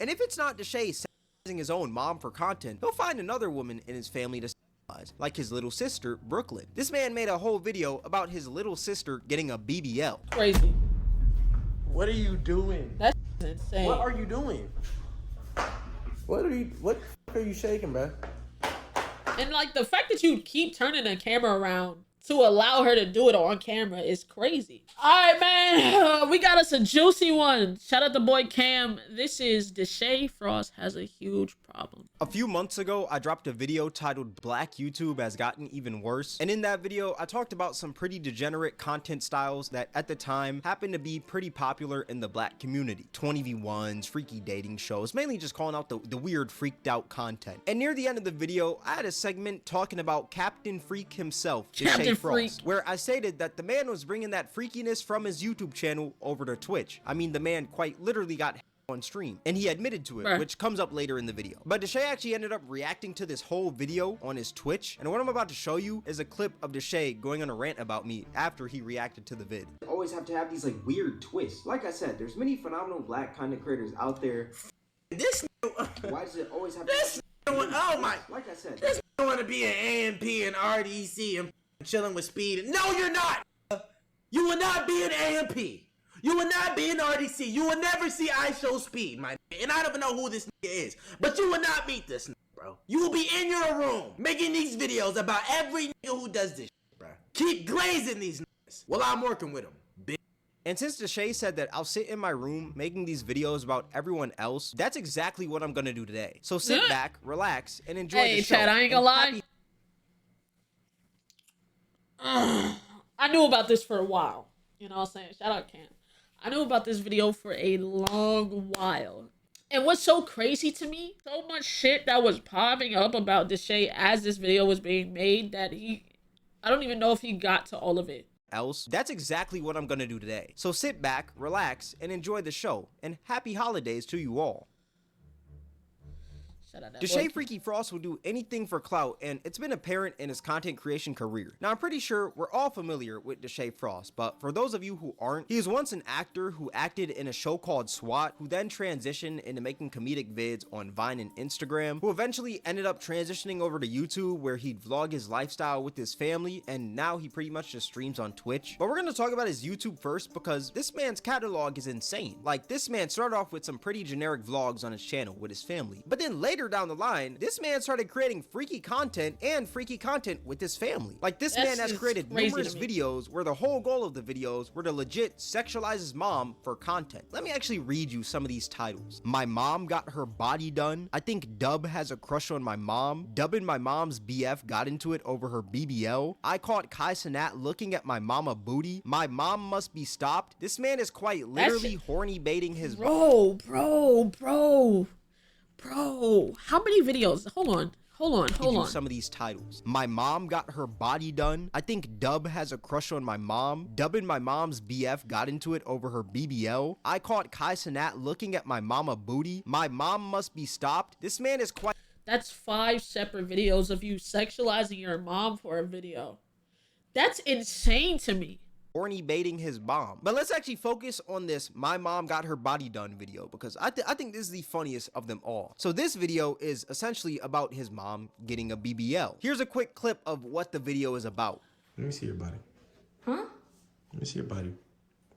And if it's not Deshae sexualizing his own mom for content, he'll find another woman in his family to sexualize, like his little sister, Brooklyn. This man made a whole video about his little sister getting a BBL. Crazy. What are you doing? That's insane. What are you doing? What are you shaking, bro? And like the fact that you keep turning the camera around to allow her to do it on camera is crazy. All right, man, we got us a juicy one. Shout out to boy Cam. This is Deshae Frost has a huge problem. A few months ago, I dropped a video titled Black YouTube Has Gotten Even Worse. And in that video, I talked about some pretty degenerate content styles that at the time happened to be pretty popular in the black community. 20v1s, freaky dating shows, mainly just calling out the weird freaked out content. And near the end of the video, I had a segment talking about Captain Freak himself, Deshae Frost, where I stated that the man was bringing that freakiness from his YouTube channel over to Twitch. I mean, the man quite literally got on stream, and he admitted to it, which comes up later in the video. But Deshae actually ended up reacting to this whole video on his Twitch, and what I'm about to show you is a clip of Deshae going on a rant about me after he reacted to the vid. Always have to have these like weird twists. Like I said, there's many phenomenal black content creators out there. This Why does it always have this oh my, like I said, this want to be an AMP and RDC and chilling with Speed. No, you're not. You will not be an AMP. You will not be an RDC. You will never see I Show Speed, my nigga. And I don't even know who this nigga is. But you will not meet this nigga, bro. You will be in your room making these videos about every nigga who does this shit, bro. Keep glazing these niggas while I'm working with them, bitch. And since Deshae said that I'll sit in my room making these videos about everyone else, that's exactly what I'm gonna do today. So sit back, relax, and enjoy the show. Hey, Chad, I ain't gonna lie. I knew about this for a while. You know what I'm saying? Shout out Cam. I knew about this video for a long while. And what's so crazy to me, so much shit that was popping up about Deshae as this video was being made that I don't even know if he got to all of it. That's exactly what I'm gonna do today. So sit back, relax, and enjoy the show. And happy holidays to you all. Deshae Freaky Frost will do anything for clout, and it's been apparent in his content creation career. Now, I'm pretty sure we're all familiar with Deshae Frost, but for those of you who aren't, he was once an actor who acted in a show called SWAT, who then transitioned into making comedic vids on Vine and Instagram, who eventually ended up transitioning over to YouTube, where he'd vlog his lifestyle with his family, and now he pretty much just streams on Twitch. But we're gonna talk about his YouTube first, because this man's catalog is insane. Like, this man started off with some pretty generic vlogs on his channel with his family, but then later down the line, this man started creating freaky content with his family. Like, this man has created numerous videos where the whole goal of the videos were to legit sexualize his mom for content. Let me actually read you some of these titles. My mom got her body done. I think Dub has a crush on my mom. Dub and my mom's BF got into it over her BBL. I caught KISSIMMEE looking at my mama booty. My mom must be stopped. This man is quite literally horny baiting his bro, how many videos? Hold on. Some of these titles. My mom got her body done. I think Dub has a crush on my mom. Dub and my mom's BF got into it over her BBL. I caught KISSIMMEE looking at my mama booty. My mom must be stopped. This man is quite... That's 5 separate videos of you sexualizing your mom for a video. That's insane to me. Horny baiting his mom. But let's actually focus on this my mom got her body done video, because I think this is the funniest of them all. So this video is essentially about his mom getting a BBL. Here's a quick clip of what the video is about. Let me see your body. Huh? Let me see your body.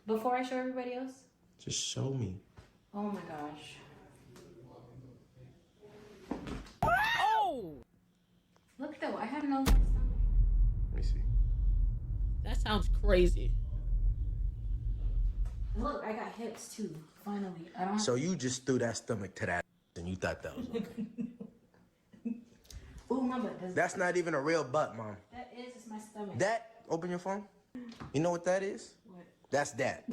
Before I show everybody else? Just show me. Oh my gosh. Oh! Look though, I have no stomach. Let me see. That sounds crazy. Look, I got hips too. Finally, I don't. So you just threw that stomach to that and you thought that was okay. Ooh, my butt does. That's not even a real butt, Mom. That is my stomach. That, open your phone. You know what that is? What? That's that.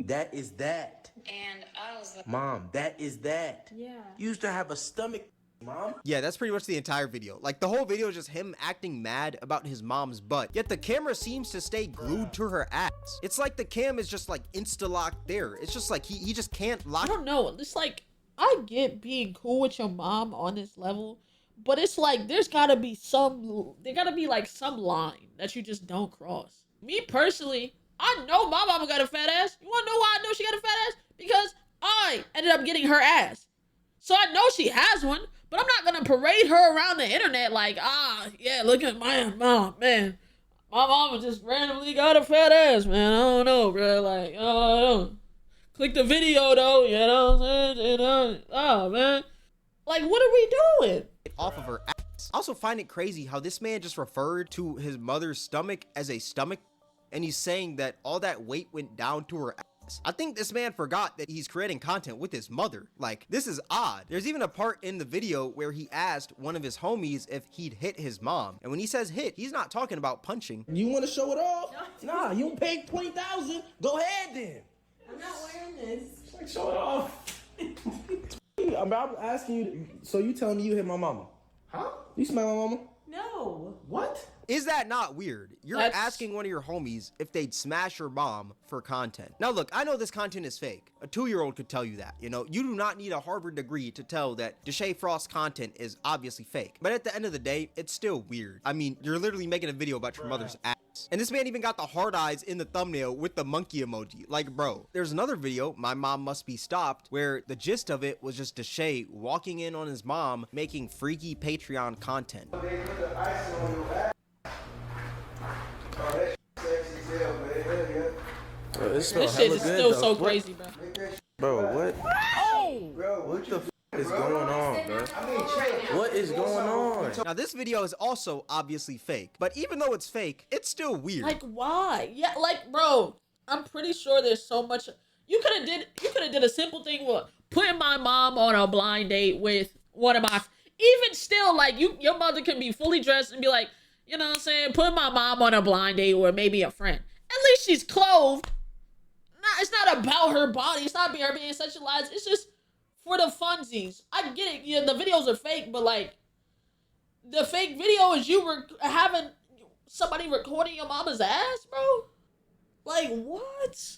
That is that. And I was like, Mom, that is that. yeah. You used to have a stomach, Mom. Yeah, that's pretty much the entire video. Like, the whole video is just him acting mad about his mom's butt, yet the camera seems to stay glued to her ass. It's like the cam is just like insta-locked there. It's just like he just can't lock. I don't know. It's like, I get being cool with your mom on this level, but it's like there gotta be like some line that you just don't cross. Me personally, I know my mama got a fat ass. You wanna know why I know she got a fat ass? Because I ended up getting her ass. So I know she has one, but I'm not gonna parade her around the internet like, yeah, look at my mom, man. My mama just randomly got a fat ass, man. I don't know, bro. Like, I don't know. Click the video though, you know what I'm saying? You know, oh man. Like, what are we doing? Off of her ass. I also find it crazy how this man just referred to his mother's stomach as a stomach, and he's saying that all that weight went down to her ass. I think this man forgot that he's creating content with his mother. Like, this is odd. There's even a part in the video where he asked one of his homies if he'd hit his mom. And when he says hit, he's not talking about punching. You want to show it off? Nah, you paid $20,000. Go ahead then. I'm not wearing this. Like, show it off. I'm asking you. So you telling me you hit my mama? Huh? You smack my mama? No. What? Is that not weird? You're That's- asking one of your homies if they'd smash your mom for content. Now look, I know this content is fake. A 2-year-old could tell you that. You know, you do not need a Harvard degree to tell that Deshae Frost's content is obviously fake. But at the end of the day, it's still weird. I mean, you're literally making a video about your mother's ass. And this man even got the hard eyes in the thumbnail with the monkey emoji. Like, bro, there's another video, My Mom Must Be Stopped, where the gist of it was just Deshae walking in on his mom making freaky Patreon content. Bro, This shit is still so crazy, bro. Bro, what? Oh! What the is going on, bro? What is going on? Now this video is also obviously fake, but even though it's fake, it's still weird. Like, why? Yeah, like, bro, I'm pretty sure there's so much. You could have did a simple thing with putting my mom on a blind date with one of my. Even still, like, your mother can be fully dressed and be like, you know what I'm saying? Put my mom on a blind date with maybe a friend. At least she's clothed. Nah, it's not about her body. It's not her being sexualized. It's just for the funsies. I get it. Yeah, the videos are fake, but like, the fake video is you having somebody recording your mama's ass, bro. Like, what?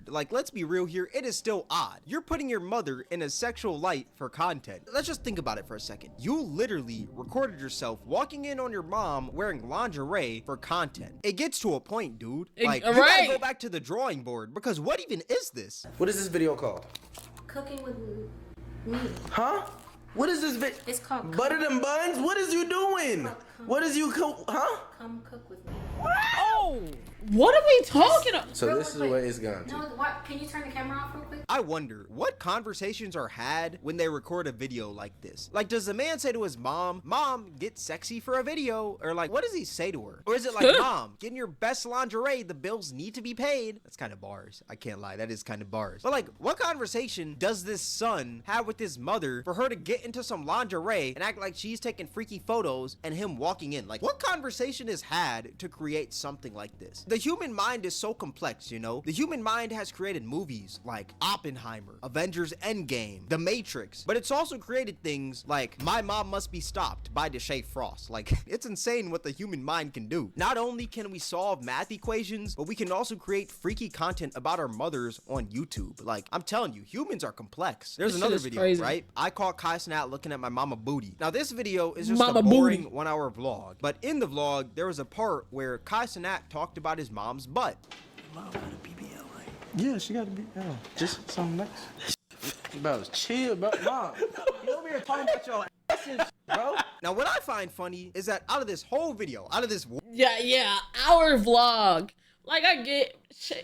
Like, let's be real here, it is still odd. You're putting your mother in a sexual light for content. Let's just think about it for a second. You literally recorded yourself walking in on your mom wearing lingerie for content. It gets to a point, dude. Like, you gotta go back to the drawing board, because what even is this? What is this video called? Cooking with me. Huh? What is this video? It's called Butter them buns? What is you doing? What is you huh? Come cook with me. Oh, what are we talking about? So Real this is quick. where it's gone to. No, what? Can you turn the camera off real quick? I wonder what conversations are had when they record a video like this. Like, does the man say to his mom, "Mom, get sexy for a video," or like, what does he say to her? Or is it like, "Mom, get in your best lingerie, the bills need to be paid"? That's kind of bars. I can't lie, that is kind of bars. But like, what conversation does this son have with his mother for her to get into some lingerie and act like she's taking freaky photos and him walking in? Like, what conversation is had to create something like this? The human mind is so complex, you know? The human mind has created movies like Oppenheimer, Avengers Endgame, The Matrix, but it's also created things like My Mom Must Be Stopped by Deshae Frost. Like, it's insane what the human mind can do. Not only can we solve math equations, but we can also create freaky content about our mothers on YouTube. Like, I'm telling you, humans are complex. There's This another shit is video, crazy. right? I caught Kai Snat looking at my mama booty. Now, this video is just Mama a boring booty. 1-hour vlog, but in the vlog, there was a part where Kai Snat talked about his mom's butt. Yeah, she gotta be. Just something nice. Bro, chill, bro. Mom, you over here talking about your asses, bro. Now, what I find funny is that out of this whole video, out of this Yeah, our vlog. Like, I get,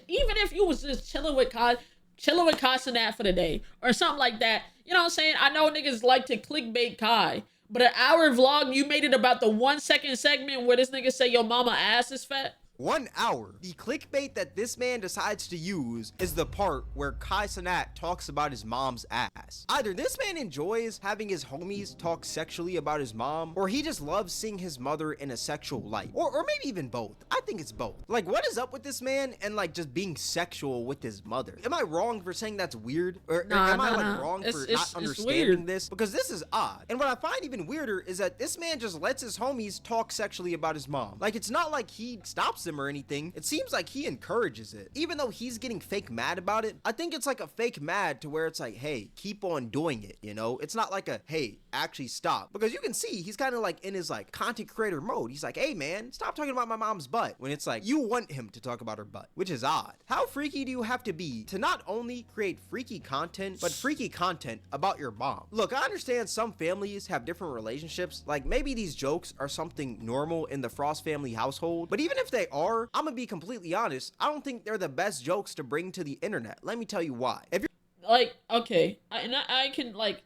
even if you was just chilling with Kai for the day or something like that, you know what I'm saying? I know niggas like to clickbait Kai, but an hour vlog, you made it about the 1 second segment where this nigga say your mama ass is fat. 1 hour. The clickbait that this man decides to use is the part where Kai Cenat talks about his mom's ass. Either this man enjoys having his homies talk sexually about his mom, or he just loves seeing his mother in a sexual light. Or maybe even both. I think it's both. Like, what is up with this man and like just being sexual with his mother? Am I wrong for saying that's weird? Or am I like wrong for not understanding this? Because this is odd. And what I find even weirder is that this man just lets his homies talk sexually about his mom. Like, it's not like he stops them him or anything. It seems like he encourages it. Even though he's getting fake mad about it, I think it's like a fake mad to where it's like, hey, keep on doing it, you know? It's not like a, hey, actually stop. Because you can see he's kind of like in his like content creator mode. He's like, hey man, stop talking about my mom's butt. When it's like, you want him to talk about her butt, which is odd. How freaky do you have to be to not only create freaky content, but freaky content about your mom? Look, I understand some families have different relationships. Like maybe these jokes are something normal in the Frost family household. But even if they are, I'm gonna be completely honest, I don't think they're the best jokes to bring to the internet. Let me tell you why. If you're like, okay, I can, like,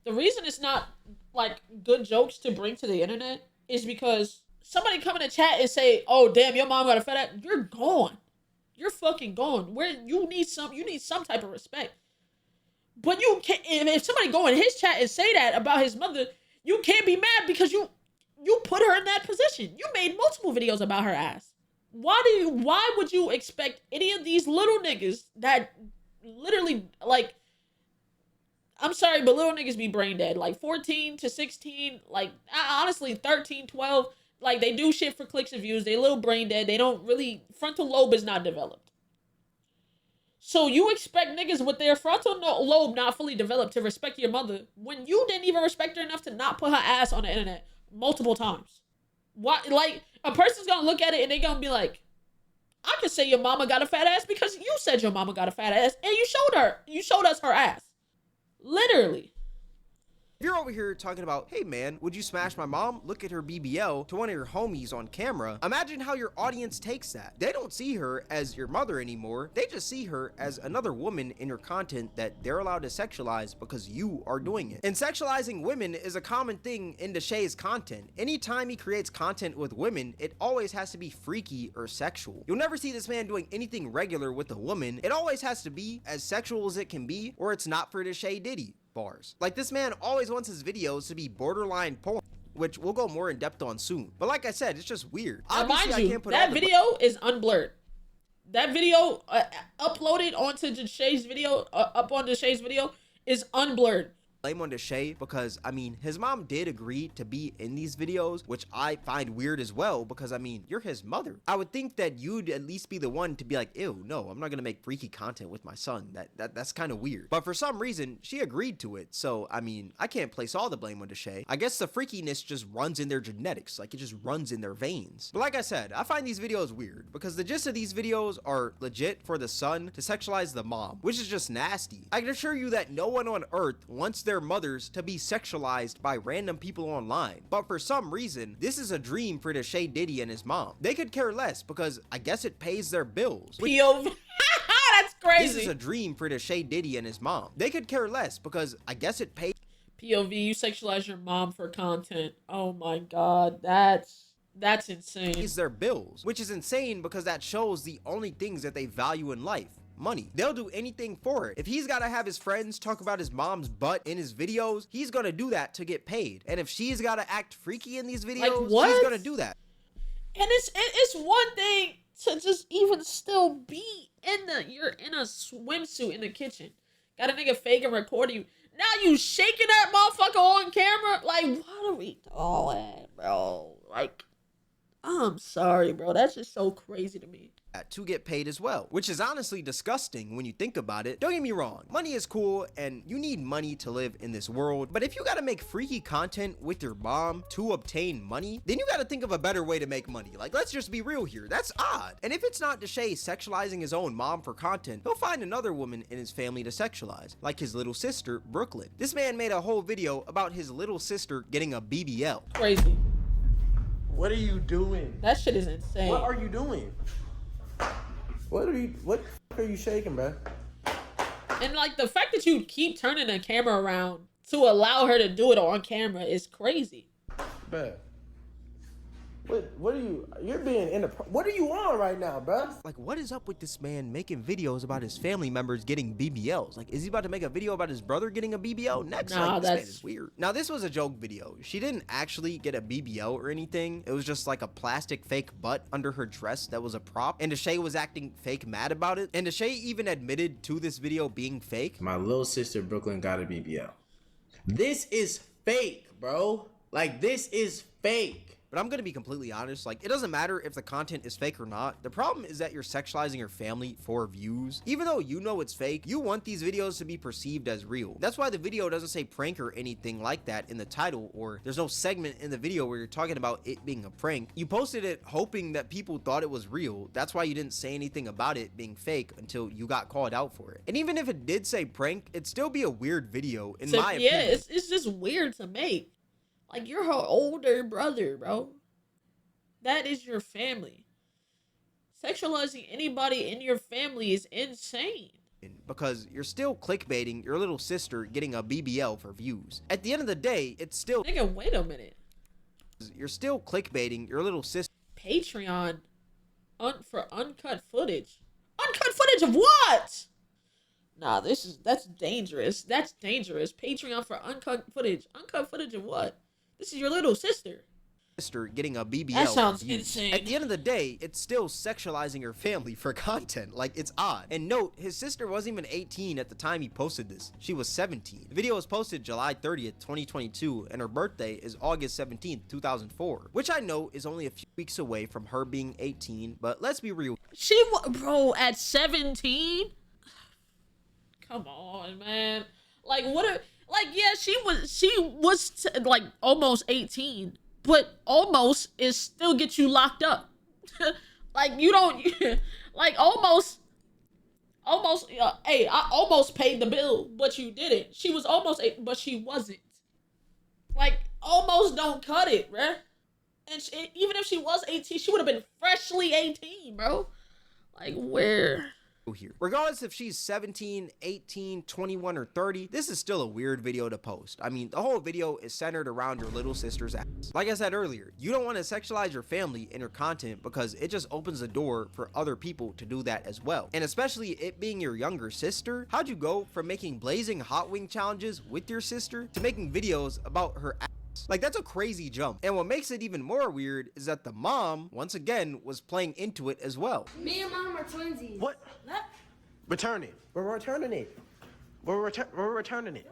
the reason it's not, like, good jokes to bring to the internet is because somebody come in the chat and say, oh, damn, your mom got a fat ass, you're gone. You're fucking gone. Where you need some type of respect. But you can't, if somebody go in his chat and say that about his mother, you can't be mad because you put her in that position. You made multiple videos about her ass. Why would you expect any of these little niggas that literally, like, I'm sorry, but little niggas be brain dead. Like 14 to 16, like honestly 13, 12, like they do shit for clicks and views. They a little brain dead. They don't really, frontal lobe is not developed. So you expect niggas with their frontal lobe not fully developed to respect your mother when you didn't even respect her enough to not put her ass on the internet multiple times. What, like, a person's gonna look at it and they're gonna be like, I could say your mama got a fat ass because you said your mama got a fat ass and you showed us her ass. Literally. If you're over here talking about, hey man, would you smash my mom? Look at her BBL to one of your homies on camera. Imagine how your audience takes that. They don't see her as your mother anymore. They just see her as another woman in your content that they're allowed to sexualize because you are doing it. And sexualizing women is a common thing in Deshae's content. Anytime he creates content with women, it always has to be freaky or sexual. You'll never see this man doing anything regular with a woman. It always has to be as sexual as it can be, or it's not for Deshae Diddy. Bars. Like, this man always wants his videos to be borderline porn, which we'll go more in depth on soon. But like I said, it's just weird. Obviously, mind you, that video is unblurred. That video uploaded onto Deshae's video, up on Deshae's video, is unblurred. Blame on Deshae because, I mean, his mom did agree to be in these videos, which I find weird as well because, I mean, you're his mother. I would think that you'd at least be the one to be like, ew, no, I'm not gonna make freaky content with my son. That's kind of weird. But for some reason, she agreed to it. So, I mean, I can't place all the blame on Deshae. I guess the freakiness just runs in their genetics. Like, it just runs in their veins. But like I said, I find these videos weird because the gist of these videos are legit for the son to sexualize the mom, which is just nasty. I can assure you that no one on earth wants their mothers to be sexualized by random people online. But for some reason, this is a dream for Deshae Diddy and his mom. They could care less because I guess it pays their bills. POV. That's crazy. This is a dream for Deshae Diddy and his mom. They could care less because I guess it pays. POV, you sexualize your mom for content. Oh my god, that's insane. Pays their bills, which is insane because that shows the only things that they value in life. Money. They'll do anything for it. If he's gotta have his friends talk about his mom's butt in his videos, he's gonna do that to get paid. And if she's gotta act freaky in these videos, like, she's gonna do that. And it's one thing to just even still be you're in a swimsuit in the kitchen. Got a nigga fake and recording you. Now you shaking that motherfucker on camera? Like, what are we doing, bro? Like, I'm sorry, bro. That's just so crazy to me. To get paid as well, which is honestly disgusting when you think about it. Don't get me wrong, money is cool and you need money to live in this world, but if you gotta make freaky content with your mom to obtain money, then you gotta think of a better way to make money. Like, let's just be real here, that's odd. And if it's not Deshae sexualizing his own mom for content, he'll find another woman in his family to sexualize, like his little sister, Brooklyn. This man made a whole video about his little sister getting a BBL. Crazy. What are you doing? That shit is insane. What are you doing? What are you shaking, bro? And like the fact that you keep turning the camera around to allow her to do it on camera is crazy. Bruh. What are you're being what are you on right now, bruh? Like, what is up with this man making videos about his family members getting BBLs? Like, is he about to make a video about his brother getting a BBL next? Nah, like, this man is weird. Now, this was a joke video. She didn't actually get a BBL or anything. It was just like a plastic fake butt under her dress that was a prop. And Deshae was acting fake mad about it. And Deshae even admitted to this video being fake. My little sister Brooklyn got a BBL. This is fake, bro. Like, this is fake. But I'm gonna be completely honest, like, it doesn't matter if the content is fake or not. The problem is that you're sexualizing your family for views. Even though you know it's fake, you want these videos to be perceived as real. That's why the video doesn't say prank or anything like that in the title, or there's no segment in the video where you're talking about it being a prank. You posted it hoping that people thought it was real. That's why you didn't say anything about it being fake until you got called out for it. And even if it did say prank, it'd still be a weird video in my opinion. Yeah, it's just weird to make. Like, you're her older brother, bro. That is your family. Sexualizing anybody in your family is insane. Because you're still clickbaiting your little sister getting a BBL for views. At the end of the day, it's still... Nigga, wait a minute. You're still clickbaiting your little sister. Patreon for uncut footage. Uncut footage of what? Nah, that's dangerous. That's dangerous. Patreon for uncut footage. Uncut footage of what? This is your little sister. Getting a BBL. That sounds insane. At the end of the day, it's still sexualizing your family for content. Like, it's odd. And note, his sister wasn't even 18 at the time he posted this. She was 17. The video was posted July 30th, 2022, and her birthday is August 17th, 2004, which I know is only a few weeks away from her being 18, but let's be real. Bro, at 17? Come on, man. Like, yeah, she was like almost 18. But almost is still get you locked up. Like, you don't, like, almost, hey, I almost paid the bill, but you didn't. She was almost, but she wasn't. Like, almost don't cut it, bruh. And even if she was 18, she would have been freshly 18, bro. Like, where? Here. Regardless if she's 17, 18, 21, or 30, this is still a weird video to post. I mean, the whole video is centered around your little sister's ass. Like I said earlier, you don't want to sexualize your family in your content because it just opens the door for other people to do that as well. And especially it being your younger sister, how'd you go from making blazing hot wing challenges with your sister to making videos about her ass? Like, that's a crazy jump. And what makes it even more weird is that the mom, once again, was playing into it as well. Me and mom are twinsies. What? Return it. We're returning it. We're returning it.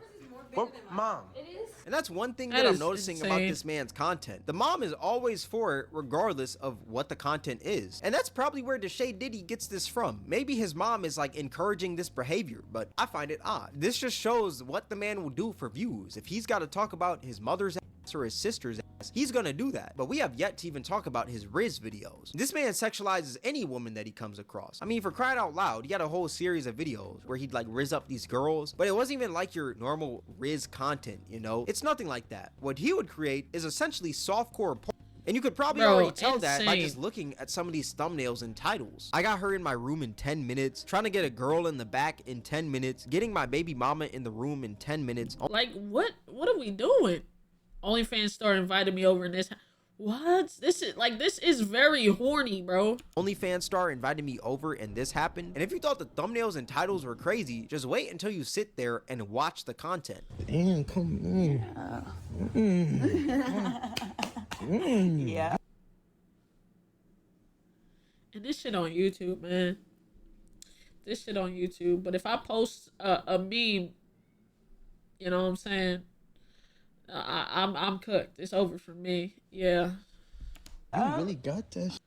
What, mom? It is? And that's one thing That that I'm is noticing insane. about this man's content. The mom is always for it regardless of what the content is. And that's probably where Deshae Diddy gets this from. Maybe his mom is like encouraging this behavior, but I find it odd. This just shows what the man will do for views. If he's got to talk about his mother's ass or his sister's ass, he's gonna do that. But we have yet to even talk about his Riz videos. This man sexualizes any woman that he comes across. I mean, for crying out loud, he had a whole series of videos where he'd like Riz up these girls, but it wasn't even like your normal Riz content, you know? It's nothing like that. What he would create is essentially softcore porn. And you could probably already tell that by just looking at some of these thumbnails and titles. I got her in my room in 10 minutes, trying to get a girl in the back in 10 minutes, getting my baby mama in the room in 10 minutes. Like, what are we doing? OnlyFans star invited me over in this. What? This is very horny, bro. OnlyFans star invited me over and this happened. And if you thought the thumbnails and titles were crazy, just wait until you sit there and watch the content. Damn, come on. Yeah. And this shit on YouTube, man. This shit on YouTube. But if I post a meme, you know what I'm saying? I'm cooked. It's over for me. Yeah. You really got that.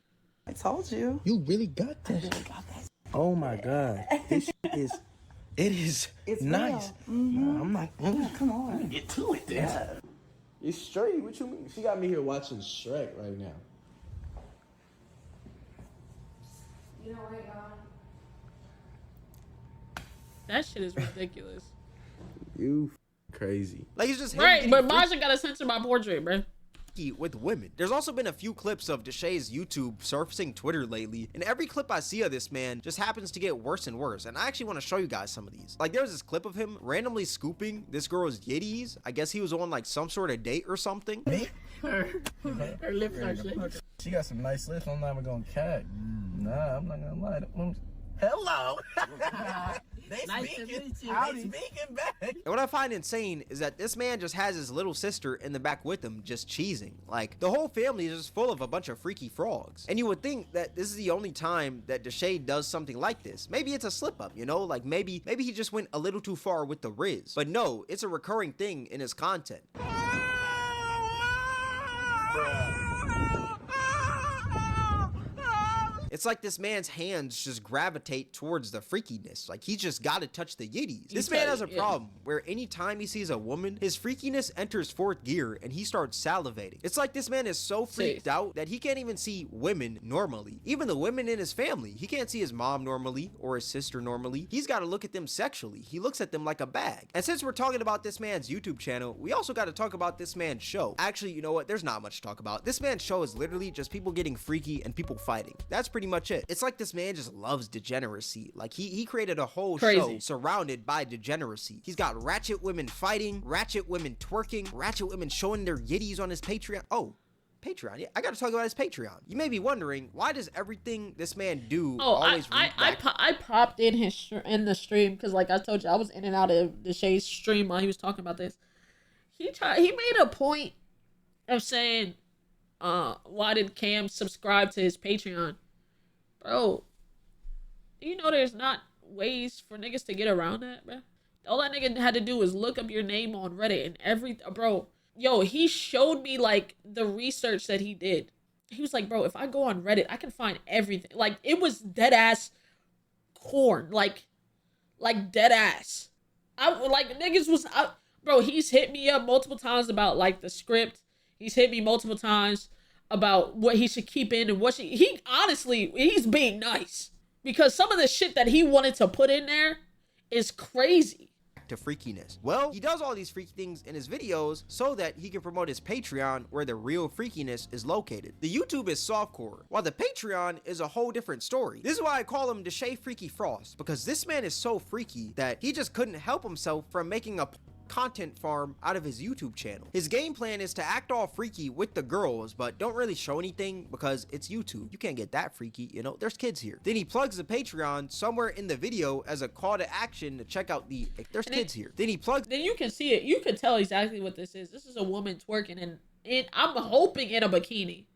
I told you. You really got that. I really got that. Oh my God. This is It's nice. real. Mm-hmm. Nah, I'm like, Come on. get to it then. Yeah. It's straight. What you mean? She got me here watching Shrek right now. You know what, y'all? That shit is ridiculous. You crazy. Like, it's just him Right, getting but Maja gotta censor my portrait, bro. freaky with women. There's also been a few clips of Deshae's YouTube surfacing Twitter lately, and every clip I see of this man just happens to get worse and worse. And I actually want to show you guys some of these. Like, there's this clip of him randomly scooping this girl's yitties. I guess he was on like some sort of date or something. Her lips are lips. She got some nice lips. I'm not even gonna cat. Nah, I'm not gonna lie. Hello. Nice to meet you. They speaking back. And what I find insane is that this man just has his little sister in the back with him, just cheesing. Like, the whole family is just full of a bunch of freaky frogs. And you would think that this is the only time that Deshae does something like this. Maybe it's a slip up, you know? Like, maybe he just went a little too far with the Riz. But no, it's a recurring thing in his content. It's like this man's hands just gravitate towards the freakiness. Like he's just gotta touch the yitties. This man has a problem where anytime he sees a woman, his freakiness enters fourth gear and he starts salivating. It's like this man is so freaked out that he can't even see women normally. Even the women in his family, he can't see his mom normally or his sister normally. He's got to look at them sexually. He looks at them like a bag. And since we're talking about this man's YouTube channel, we also got to talk about this man's show. Actually, you know what? There's not much to talk about. This man's show is literally just people getting freaky and people fighting. That's pretty much it. It's like this man just loves degeneracy. Like he created a whole show surrounded by degeneracy. He's got ratchet women fighting, ratchet women twerking, ratchet women showing their yitties on his Patreon. Oh, Patreon. Yeah, I gotta talk about his Patreon. You may be wondering, why does everything this man do always I popped in the stream because, like I told you, I was in and out of Deshae's stream while he was talking about this. He made a point of saying, why did Cam subscribe to his Patreon? Bro, do you know there's not ways for niggas to get around that, bro? All that nigga had to do was look up your name on Reddit and bro. Yo, he showed me, like, the research that he did. He was like, bro, if I go on Reddit, I can find everything. Like, it was dead-ass corn. Like, dead-ass. Bro, he's hit me up multiple times about, like, the script. He's hit me multiple times about what he should keep in and what he honestly, he's being nice. Because some of the shit that he wanted to put in there is crazy. To freakiness. Well, he does all these freaky things in his videos so that he can promote his Patreon where the real freakiness is located. The YouTube is softcore, while the Patreon is a whole different story. This is why I call him Deshae Freaky Frost, because this man is so freaky that he just couldn't help himself from making a content farm out of his YouTube channel. His game plan is to act all freaky with the girls, but don't really show anything because it's YouTube. You can't get that freaky, you know, there's kids here. Then he plugs the Patreon somewhere in the video as a call to action to check out there's kids here. Then you can see it. You can tell exactly what this is. This is a woman twerking and I'm hoping in a bikini.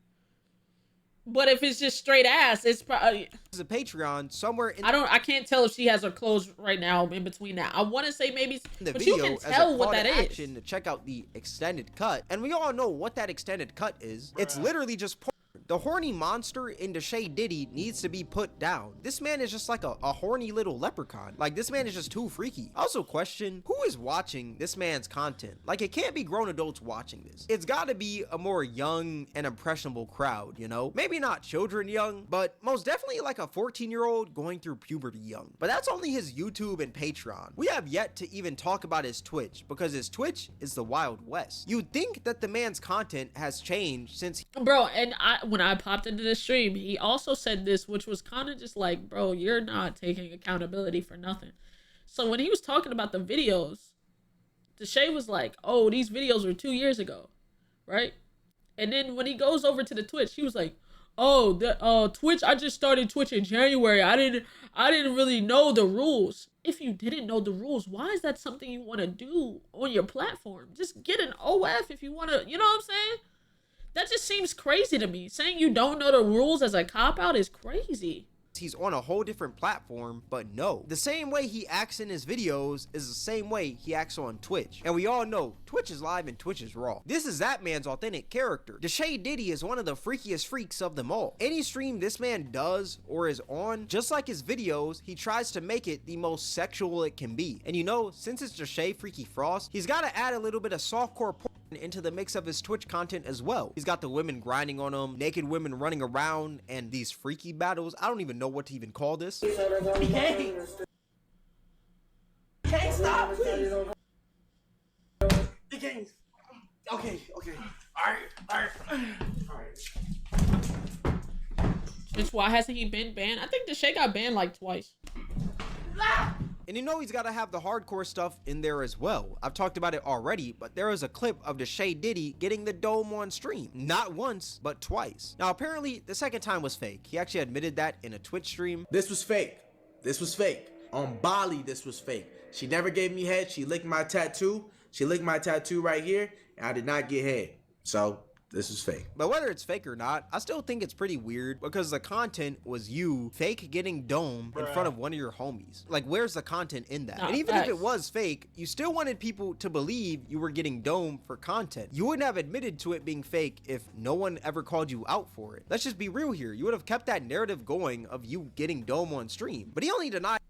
But if it's just straight ass, it's probably a Patreon somewhere in I can't tell if she has her clothes right now in between that. I want to say maybe the but video you can tell what that is. To check out the extended cut. And we all know what that extended cut is. It's literally just porn. The horny monster in Deshae Diddy needs to be put down. This man is just like a horny little leprechaun. Like, this man is just too freaky. I also question, who is watching this man's content? Like, it can't be grown adults watching this. It's gotta be a more young and impressionable crowd, you know? Maybe not children young, but most definitely like a 14-year-old going through puberty young. But that's only his YouTube and Patreon. We have yet to even talk about his Twitch, because his Twitch is the Wild West. You'd think that the man's content has changed since bro, and when I popped into the stream, he also said this, which was kind of just like, bro, you're not taking accountability for nothing. So when he was talking about the videos, Deshae was like, oh, these videos were 2 years ago, right? And then when he goes over to the Twitch, he was like, oh, the Twitch, I just started Twitch in January. I didn't really know the rules. If you didn't know the rules, why is that something you want to do on your platform? Just get an OF if you want to, you know what I'm saying? That just seems crazy to me. Saying you don't know the rules as a cop-out is crazy. He's on a whole different platform, but no. The same way he acts in his videos is the same way he acts on Twitch. And we all know Twitch is live and Twitch is raw. This is that man's authentic character. Deshae Diddy is one of the freakiest freaks of them all. Any stream this man does or is on, just like his videos, he tries to make it the most sexual it can be. And you know, since it's Deshae Freaky Frost, he's got to add a little bit of softcore porn into the mix of his Twitch content as well. He's got the women grinding on him, naked women running around, and these freaky battles. I don't even know what to even call this. Can't stop, please. The games. Okay. Alright. Bitch, why hasn't he been banned? I think Deshae got banned like twice. And you know he's got to have the hardcore stuff in there as well. I've talked about it already, but there is a clip of Deshae Diddy getting the dome on stream. Not once, but twice. Now, apparently, the second time was fake. He actually admitted that in a Twitch stream. This was fake. On Bali, this was fake. She never gave me head. She licked my tattoo. She licked my tattoo right here, and I did not get head. So, this is fake. But whether it's fake or not, I still think it's pretty weird because the content was you fake getting dome in front of one of your homies. Like, where's the content in that? Nah, and even facts. if it was fake, you still wanted people to believe you were getting dome for content. You wouldn't have admitted to it being fake if no one ever called you out for it. Let's just be real here. You would have kept that narrative going of you getting dome on stream. But he only denied.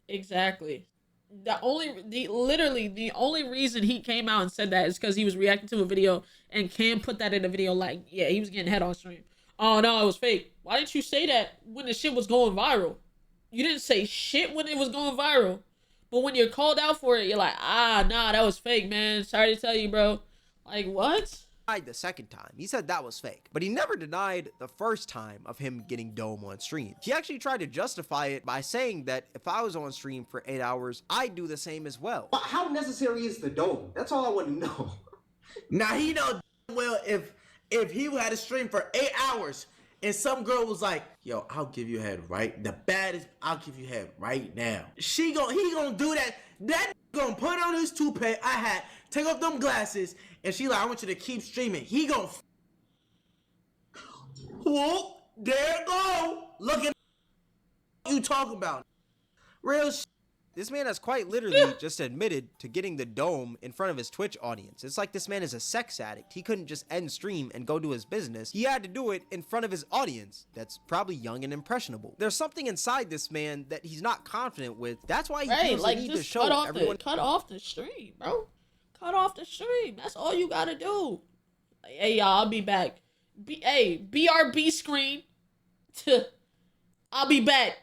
Exactly. Literally the only reason he came out and said that is because he was reacting to a video and Cam put that in the video like, yeah, he was getting head on stream. Oh no, it was fake. Why didn't you say that when the shit was going viral? You didn't say shit when it was going viral. But when you're called out for it, you're like, nah, that was fake, man. Sorry to tell you, bro. Like, what? The second time. He said that was fake, but he never denied the first time of him getting dome on stream. He actually tried to justify it by saying that if I was on stream for 8 hours, I'd do the same as well. How necessary is the dome? That's all I want to know. Now he know well if he had a stream for 8 hours and some girl was like, yo, I'll give you head right, the baddest, I'll give you head right now. He gonna do that. That gonna put on his toupee, I hat, take off them glasses, and she like, I want you to keep streaming. He gonna whoop, there it go. Look at you talking about. Real shit. This man has quite literally just admitted to getting the dome in front of his Twitch audience. It's like this man is a sex addict. He couldn't just end stream and go do his business. He had to do it in front of his audience that's probably young and impressionable. There's something inside this man that he's not confident with. That's why he feels the need to show everyone. Cut off the stream, bro. Cut off the stream. That's all you gotta do. Like, hey, y'all, I'll be back. BRB screen. I'll be back.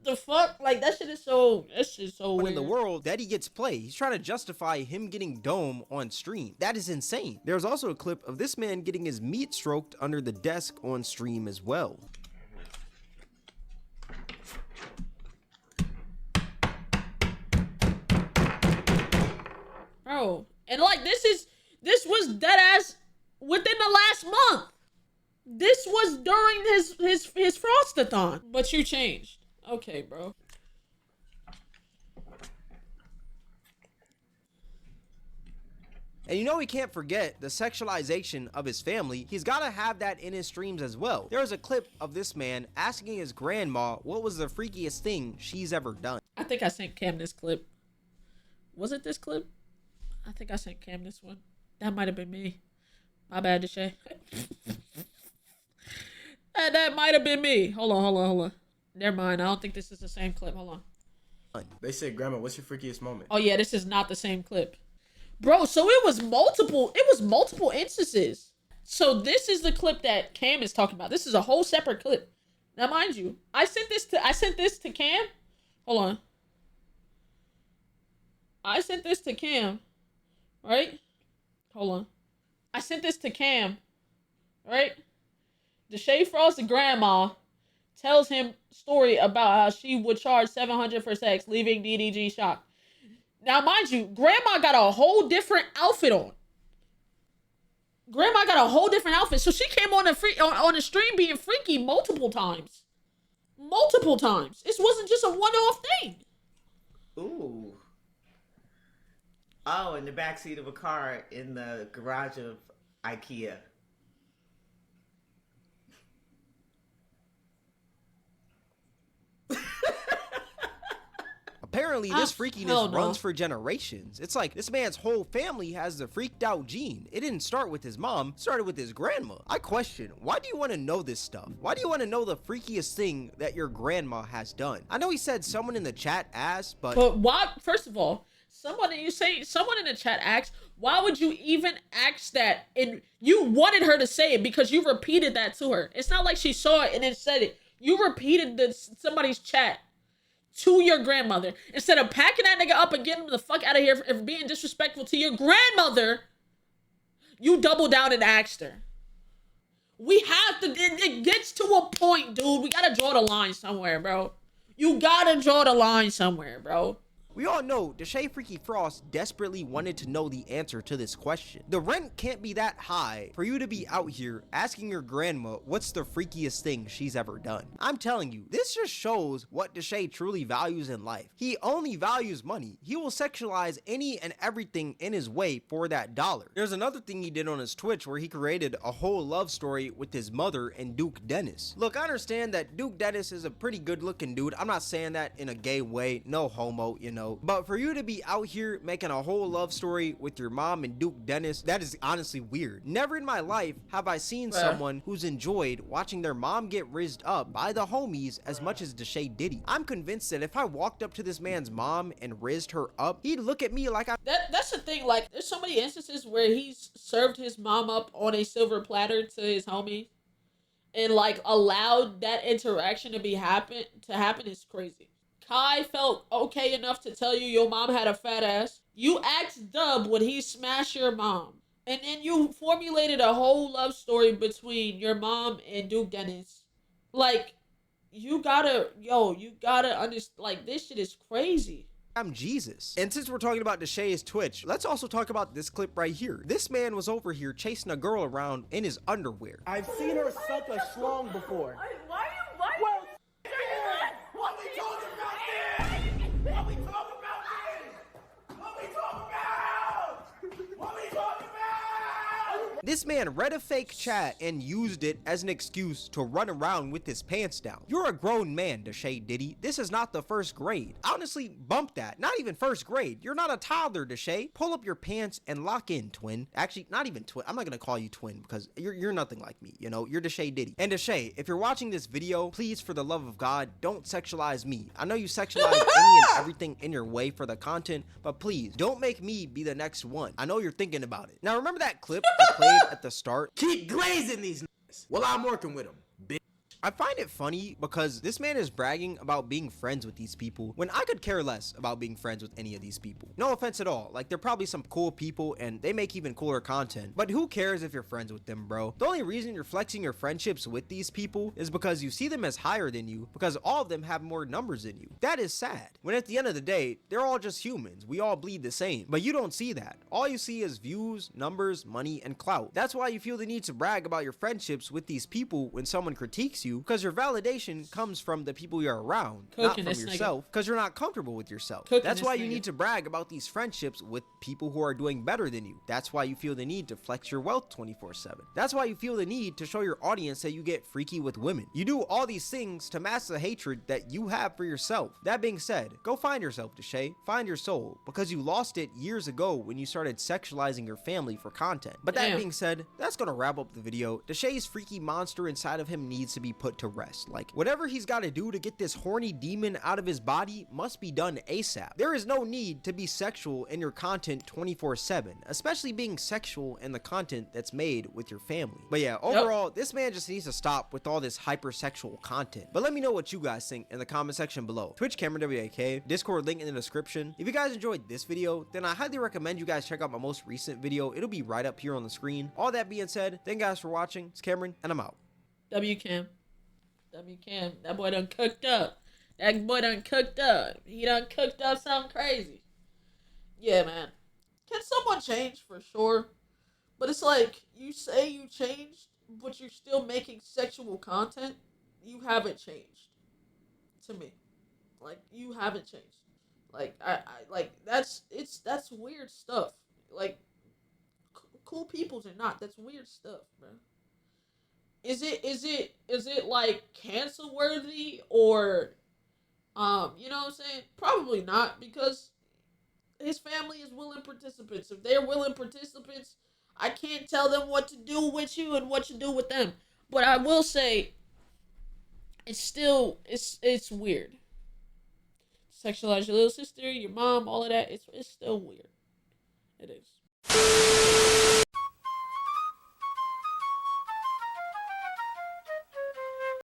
The fuck? Like, that shit is so weird. In the world that he gets play. He's trying to justify him getting dome on stream. That is insane. There's also a clip of this man getting his meat stroked under the desk on stream as well. Bro, and like this was dead ass within the last month. This was during his Frostathon. But you changed. Okay, bro. And you know he can't forget the sexualization of his family. He's got to have that in his streams as well. There was a clip of this man asking his grandma what was the freakiest thing she's ever done. I think I sent Cam this clip. Was it this clip? I think I sent Cam this one. That might have been me. My bad, Deshae. That might have been me. Hold on. Never mind. I don't think this is the same clip. Hold on. They said, Grandma, what's your freakiest moment? Oh yeah, this is not the same clip. Bro, so it was multiple instances. So this is the clip that Cam is talking about. This is a whole separate clip. Now mind you, I sent this to Cam. Hold on. I sent this to Cam. Right? Hold on. I sent this to Cam. Right? Deshae Frost's grandma tells him story about how she would charge $700 for sex, leaving DDG shocked. Now, mind you, Grandma got a whole different outfit on. Grandma got a whole different outfit, so she came on the stream being freaky multiple times. Multiple times. This wasn't just a one-off thing. Ooh. Oh, in the backseat of a car in the garage of IKEA. Apparently, this freakiness runs for generations. It's like this man's whole family has the freaked out gene. It didn't start with his mom, it started with his grandma. I question, why do you want to know this stuff? Why do you want to know the freakiest thing that your grandma has done? I know he said someone in the chat asked, but why? First of all, someone in the chat asked, why would you even ask that? And you wanted her to say it because you repeated that to her. It's not like she saw it and then said it. You repeated somebody's chat to your grandmother. Instead of packing that nigga up and getting him the fuck out of here for being disrespectful to your grandmother, you double down and asked her. We have to, it gets to a point, dude. We gotta draw the line somewhere, bro. You gotta draw the line somewhere, bro. We all know Deshae Freaky Frost desperately wanted to know the answer to this question. The rent can't be that high for you to be out here asking your grandma what's the freakiest thing she's ever done. I'm telling you, this just shows what Deshae truly values in life. He only values money. He will sexualize any and everything in his way for that dollar. There's another thing he did on his Twitch where he created a whole love story with his mother and Duke Dennis. Look, I understand that Duke Dennis is a pretty good looking dude. I'm not saying that in a gay way, no homo, you know. But for you to be out here making a whole love story with your mom and Duke Dennis, that is honestly weird. Never in my life have I seen someone who's enjoyed watching their mom get rizzed up by the homies as much as Deshae Diddy. I'm convinced that if I walked up to this man's mom and rizzed her up, he'd look at me like that's the thing. Like, there's so many instances where he's served his mom up on a silver platter to his homies and like allowed that interaction to happen is crazy. Kai felt okay enough to tell you your mom had a fat ass. You asked Dub would he smash your mom. And then you formulated a whole love story between your mom and Duke Dennis. Like, you gotta understand, like, this shit is crazy. I'm Jesus. And since we're talking about Deshae's Twitch, let's also talk about this clip right here. This man was over here chasing a girl around in his underwear. I've seen her suck a schlong before. Why Well, What we talking about this? What we talking about this? What we talking about? What we talking about? This man read a fake chat and used it as an excuse to run around with his pants down. You're a grown man, Deshae Diddy. This is not the first grade. Honestly, bump that. Not even first grade. You're not a toddler, Deshae. Pull up your pants and lock in, twin. Actually, not even twin. I'm not gonna call you twin because you're nothing like me, you know? You're Deshae Diddy. And Deshae, if you're watching this video, please, for the love of God, don't sexualize me. I know you sexualize any and everything in your way for the content, but please, don't make me be the next one. I know you're thinking about it. Now, remember that clip I played at the start? Keep glazing these niggas while I'm working with them. I find it funny because this man is bragging about being friends with these people when I could care less about being friends with any of these people. No offense at all. Like, they're probably some cool people and they make even cooler content, but who cares if you're friends with them, bro? The only reason you're flexing your friendships with these people is because you see them as higher than you, because all of them have more numbers than you. That is sad. When at the end of the day, they're all just humans. We all bleed the same, but you don't see that. All you see is views, numbers, money, and clout. That's why you feel the need to brag about your friendships with these people when someone critiques you, because your validation comes from the people you're around, not from yourself, because you're not comfortable with yourself. That's why you need to brag about these friendships with people who are doing better than you. That's why you feel the need to flex your wealth 24/7. That's why you feel the need to show your audience that you get freaky with women. You do all these things to mask the hatred that you have for yourself. That being said, go find yourself, Deshae. Find your soul, because you lost it years ago when you started sexualizing your family for content. But that being said, that's gonna wrap up the video. Deshae's freaky monster inside of him needs to be put to rest. Like, whatever he's got to do to get this horny demon out of his body must be done ASAP. There is no need to be sexual in your content 24/7, especially being sexual in the content that's made with your family. But yeah, overall, this man just needs to stop with all this hypersexual content. But let me know what you guys think in the comment section below. Twitch Cameron WAK, Discord link in the description. If you guys enjoyed this video, then I highly recommend you guys check out my most recent video. It'll be right up here on the screen. All that being said, thank you guys for watching. It's Cameron, and I'm out. WCam. That boy done cooked up. That boy done cooked up. He done cooked up something crazy. Yeah, man. Can someone change? For sure. But it's like, you say you changed, but you're still making sexual content. You haven't changed. To me. Like, you haven't changed. Like, I like, that's weird stuff. Like, cool peoples or not, that's weird stuff, bro. Is it like cancel worthy or you know what I'm saying? Probably not, because his family is willing participants. If they're willing participants, I can't tell them what to do with you and what to do with them. But I will say it's still it's weird. Sexualize your little sister, your mom, all of that, it's still weird. It is.